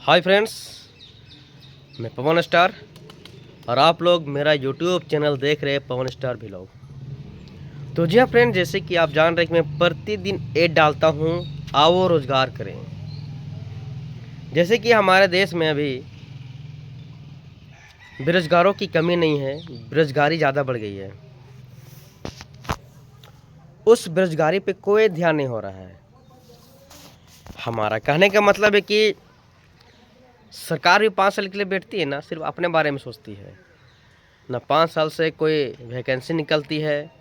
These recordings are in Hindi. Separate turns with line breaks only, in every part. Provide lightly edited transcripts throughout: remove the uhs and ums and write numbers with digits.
हाय फ्रेंड्स, मैं पवन स्टार और आप लोग मेरा यूट्यूब चैनल देख रहे हैं पवन स्टार व्लॉग। तो जी हाँ फ्रेंड, जैसे कि आप जान रहे हैं कि मैं प्रतिदिन ऐड डालता हूँ, आओ रोज़गार करें। जैसे कि हमारे देश में अभी बेरोजगारों की कमी नहीं है, बेरोजगारी ज़्यादा बढ़ गई है। उस बेरोजगारी पे कोई ध्यान नहीं हो रहा है। हमारा कहने का मतलब है कि सरकार भी 5 साल के लिए बैठती है ना, सिर्फ अपने बारे में सोचती है। ना 5 साल से कोई वैकेंसी निकलती है,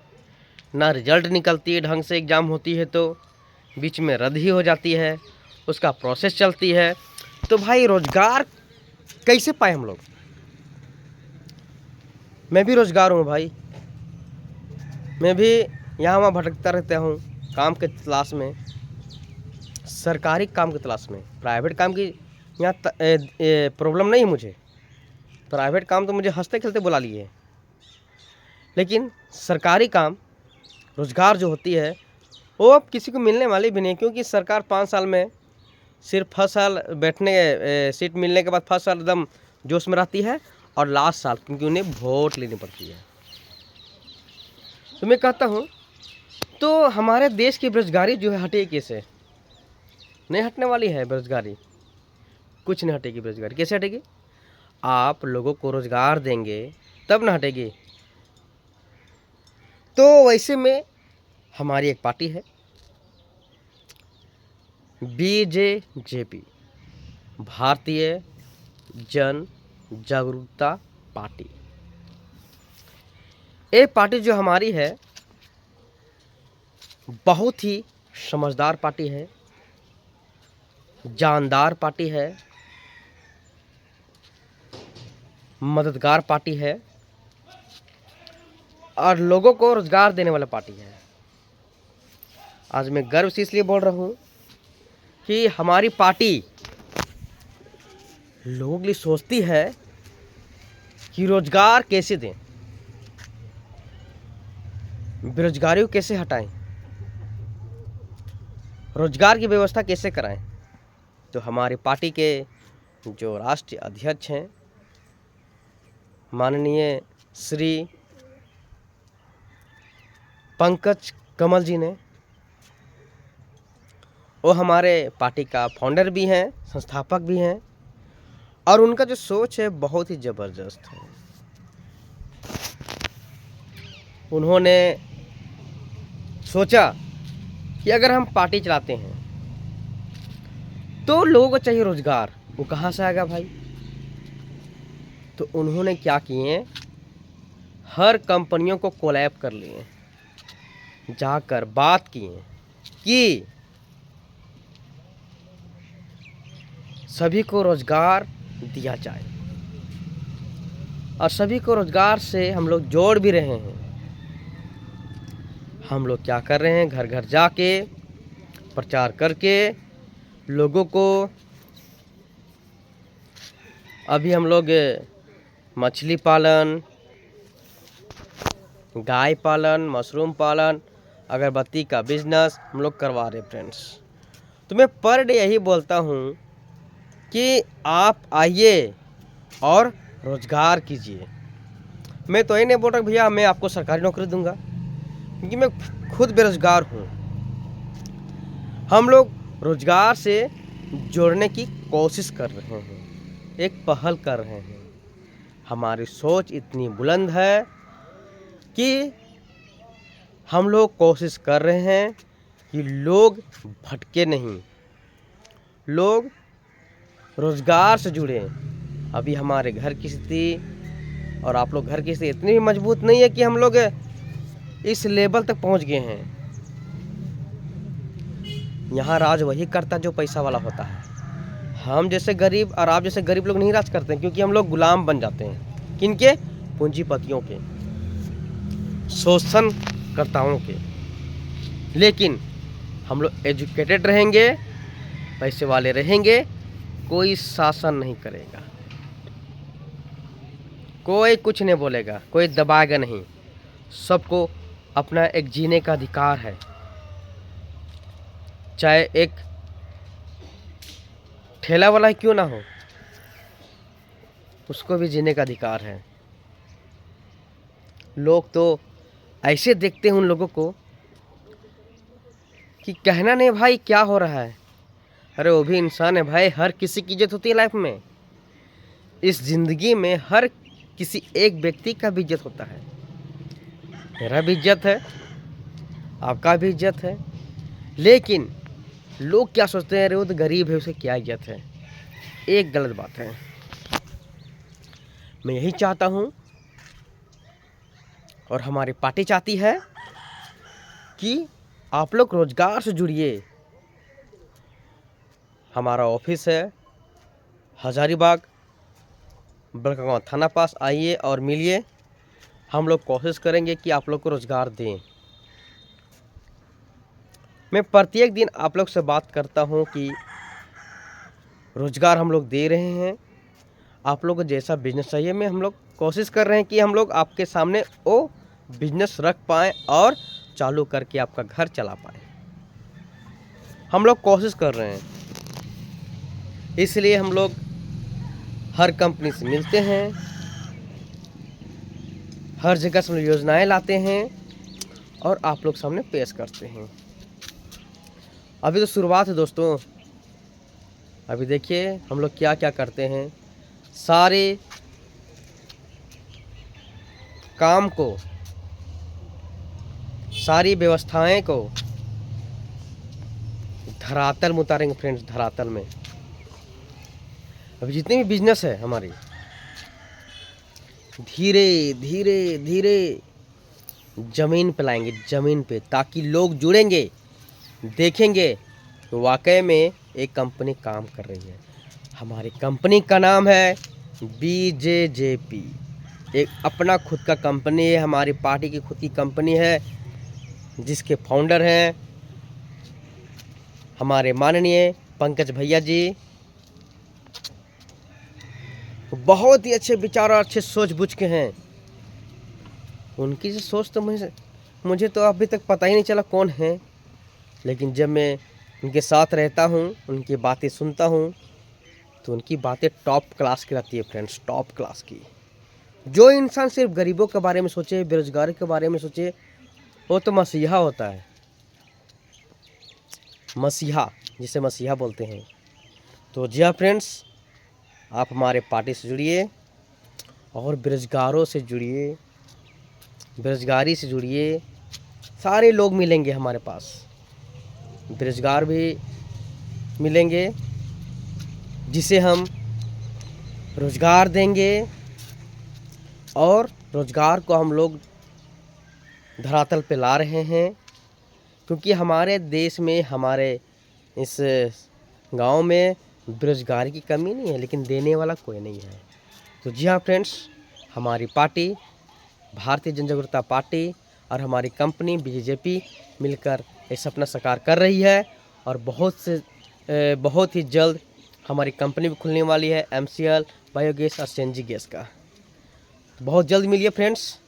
ना रिजल्ट निकलती है, ढंग से एग्ज़ाम होती है तो बीच में रद्द ही हो जाती है, उसका प्रोसेस चलती है। तो भाई रोज़गार कैसे पाए हम लोग? मैं भी रोज़गार हूँ भाई, मैं भी यहाँ वहाँ भटकता रहता हूँ काम के तलाश में, सरकारी काम की तलाश में। प्राइवेट काम की यहाँ प्रॉब्लम नहीं है मुझे, प्राइवेट काम तो मुझे हंसते खेलते बुला लिए। लेकिन सरकारी काम, रोज़गार जो होती है वो अब किसी को मिलने वाली भी नहीं, क्योंकि सरकार 5 साल में सिर्फ फर्स्ट साल बैठने सीट मिलने के बाद फर्स्ट साल एकदम जोश में रहती है और लास्ट साल क्योंकि उन्हें वोट लेनी पड़ती है। तो मैं कहता हूँ, तो हमारे देश की बेरोजगारी जो है हटेगी कैसे? नहीं हटने वाली है बेरोजगारी, कुछ नहीं हटेगी बेरोजगारी। कैसे हटेगी? आप लोगों को रोज़गार देंगे तब ना हटेगी। तो वैसे में हमारी एक पार्टी है BJJP, भारतीय जन जागरूकता पार्टी। ये पार्टी जो हमारी है बहुत ही समझदार पार्टी है, जानदार पार्टी है, मददगार पार्टी है और लोगों को रोजगार देने वाला पार्टी है। आज मैं गर्व से इसलिए बोल रहा हूँ कि हमारी पार्टी लोगों के लिए सोचती है कि रोजगार कैसे दें, बेरोजगारी को कैसे हटाएं, रोजगार की व्यवस्था कैसे कराएं। तो हमारी पार्टी के जो राष्ट्रीय अध्यक्ष हैं माननीय श्री पंकज कमल जी ने, वो हमारे पार्टी का फाउंडर भी हैं, संस्थापक भी हैं और उनका जो सोच है बहुत ही ज़बरदस्त है। उन्होंने सोचा कि अगर हम पार्टी चलाते हैं तो लोगों को चाहिए रोजगार, वो कहाँ से आएगा भाई? तो उन्होंने क्या किए, हर कंपनियों को कोलैब कर लिए, जाकर बात किए कि सभी को रोजगार दिया जाए और सभी को रोजगार से हम लोग जोड़ भी रहे हैं। हम लोग क्या कर रहे हैं, घर घर जाके प्रचार करके लोगों को, अभी हम लोग मछली पालन, गाय पालन, मशरूम पालन, अगरबत्ती का बिजनेस हम लोग करवा रहे फ्रेंड्स। तो मैं पर डे यही बोलता हूँ कि आप आइए और रोज़गार कीजिए। मैं तो ये नहीं बोल रहा भैया मैं आपको सरकारी नौकरी दूंगा, क्योंकि मैं खुद बेरोजगार हूँ। हम लोग रोज़गार से जोड़ने की कोशिश कर रहे हैं, एक पहल कर रहे हैं। हमारी सोच इतनी बुलंद है कि हम लोग कोशिश कर रहे हैं कि लोग भटके नहीं, लोग रोज़गार से जुड़े। अभी हमारे घर की स्थिति और आप लोग घर की स्थिति इतनी मजबूत नहीं है कि हम लोग इस लेवल तक पहुंच गए हैं। यहाँ राज वही करता जो पैसा वाला होता है। हम जैसे गरीब और आप जैसे गरीब लोग नहीं राज करते हैं, क्योंकि हम लोग गुलाम बन जाते हैं। किनके? पूंजीपतियों के, शोषणकर्ताओं के। लेकिन हम लोग एजुकेटेड रहेंगे, पैसे वाले रहेंगे, कोई शासन नहीं करेगा, कोई कुछ नहीं बोलेगा, कोई दबाएगा नहीं। सबको अपना एक जीने का अधिकार है, चाहे एक ठेला वाला ही क्यों ना हो, उसको भी जीने का अधिकार है। लोग तो ऐसे देखते हैं उन लोगों को कि कहना नहीं भाई क्या हो रहा है। अरे वो भी इंसान है भाई, हर किसी की इज्जत होती है लाइफ में। इस ज़िंदगी में हर किसी एक व्यक्ति का भी इज्जत होता है। मेरा भी इज्जत है, आपका भी इज्जत है, लेकिन लोग क्या सोचते हैं, अरे वो तो गरीब है उसे क्या इज्जत है। एक गलत बात है। मैं यही चाहता हूँ और हमारी पार्टी चाहती है कि आप लोग रोजगार से जुड़िए। हमारा ऑफिस है हजारीबाग, बड़कागांव थाना पास, आइए और मिलिए। हम लोग कोशिश करेंगे कि आप लोग को रोजगार दें। मैं प्रत्येक दिन आप लोग से बात करता हूं कि रोजगार हम लोग दे रहे हैं। आप लोग को जैसा बिजनेस चाहिए, मैं हम लोग कोशिश कर रहे हैं कि हम लोग आपके सामने वो बिजनेस रख पाएँ और चालू करके आपका घर चला पाएँ। हम लोग कोशिश कर रहे हैं, इसलिए हम लोग हर कंपनी से मिलते हैं, हर जगह से योजनाएं लाते हैं और आप लोग सामने पेश करते हैं। अभी तो शुरुआत है दोस्तों। अभी देखिए हम लोग क्या क्या करते हैं। सारे काम को, सारी व्यवस्थाएं को धरातल में उतारेंगे फ्रेंड्स, धरातल में। अभी जितने भी बिजनेस है हमारी, धीरे धीरे धीरे ज़मीन पे लाएंगे, ज़मीन पे, ताकि लोग जुड़ेंगे, देखेंगे तो वाकई में एक कंपनी काम कर रही है। हमारी कंपनी का नाम है BJJP। एक अपना खुद का कंपनी है, हमारी पार्टी की खुद की कंपनी है, जिसके फाउंडर हैं हमारे माननीय पंकज भैया जी। बहुत ही अच्छे विचार और अच्छे सोच बूझ के हैं। उनकी जो सोच तो मुझे तो अभी तक पता ही नहीं चला कौन है, लेकिन जब मैं उनके साथ रहता हूँ, उनकी बातें सुनता हूँ, तो उनकी बातें टॉप क्लास की रहती है फ्रेंड्स, टॉप क्लास की। जो इंसान सिर्फ गरीबों के बारे में सोचे, बेरोजगारी के बारे में सोचे, वो तो मसीहा होता है। मसीहा, जिसे मसीहा बोलते हैं। तो जी हाँ फ्रेंड्स, आप हमारे पार्टी से जुड़िए और बेरोजगारों से जुड़िए, बेरोजगारी से जुड़िए। सारे लोग मिलेंगे हमारे पास, बेरोजगार भी मिलेंगे, जिसे हम रोजगार देंगे और रोजगार को हम लोग धरातल पे ला रहे हैं। क्योंकि हमारे देश में, हमारे इस गांव में बेरोजगारी की कमी नहीं है, लेकिन देने वाला कोई नहीं है। तो जी हाँ फ्रेंड्स, हमारी पार्टी भारतीय जन जागरूकता पार्टी और हमारी कंपनी BJJP मिलकर ये सपना साकार कर रही है। और बहुत ही जल्द हमारी कंपनी भी खुलने वाली है, MCL बायोगैस और CNG गैस का। बहुत जल्द मिलिए फ्रेंड्स।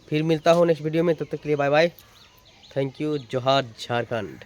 फिर मिलता हूँ नेक्स्ट वीडियो में, तब तक के लिए बाय बाय। Thank you. जोहार झारखंड।